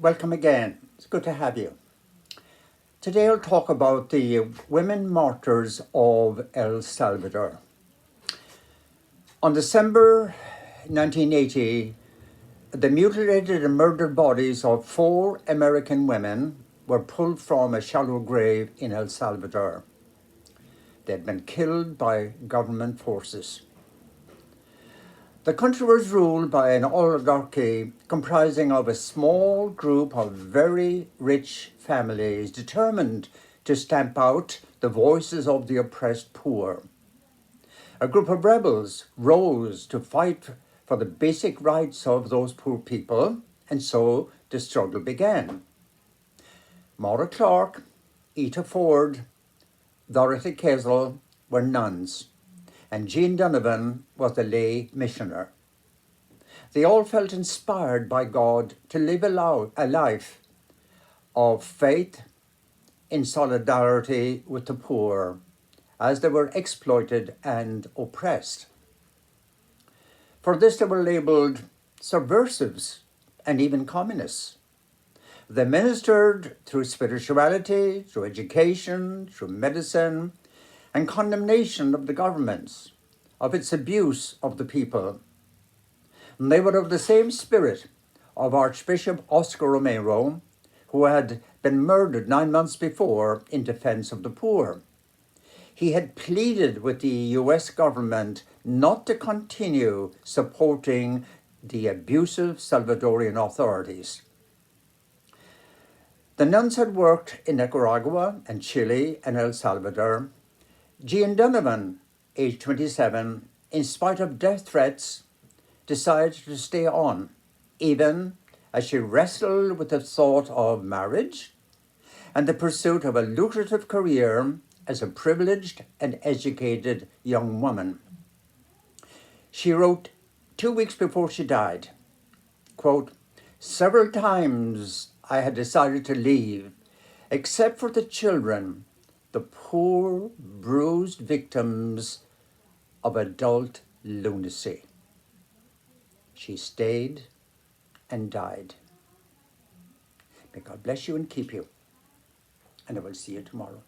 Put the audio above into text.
welcome again. It's good to have you. Today I'll talk about the women martyrs of El Salvador. On December 1980, the mutilated and murdered bodies of 4 American women were pulled from a shallow grave in El Salvador. They had been killed by government forces. The country was ruled by an oligarchy comprising of a small group of very rich families determined to stamp out the voices of the oppressed poor. A group of rebels rose to fight for the basic rights of those poor people, and so the struggle began. Maura Clark, Ita Ford, Dorothy Kesel were nuns, and Jean Donovan was the lay missioner. They all felt inspired by God to live a life of faith in solidarity with the poor, as they were exploited and oppressed. For this they were labeled subversives and even communists. They ministered through spirituality, through education, through medicine, and condemnation of the governments, of its abuse of the people. And they were of the same spirit of Archbishop Oscar Romero, who had been murdered 9 months before in defense of the poor. He had pleaded with the US government not to continue supporting the abusive Salvadorian authorities. The nuns had worked in Nicaragua and Chile and El Salvador. Jean Donovan, age 27, in spite of death threats, decided to stay on, even as she wrestled with the thought of marriage and the pursuit of a lucrative career as a privileged and educated young woman. She wrote 2 weeks before she died, quote, "Several times I had decided to leave, except for the children, the poor, bruised victims of adult lunacy." She stayed and died. May God bless you and keep you. And I will see you tomorrow.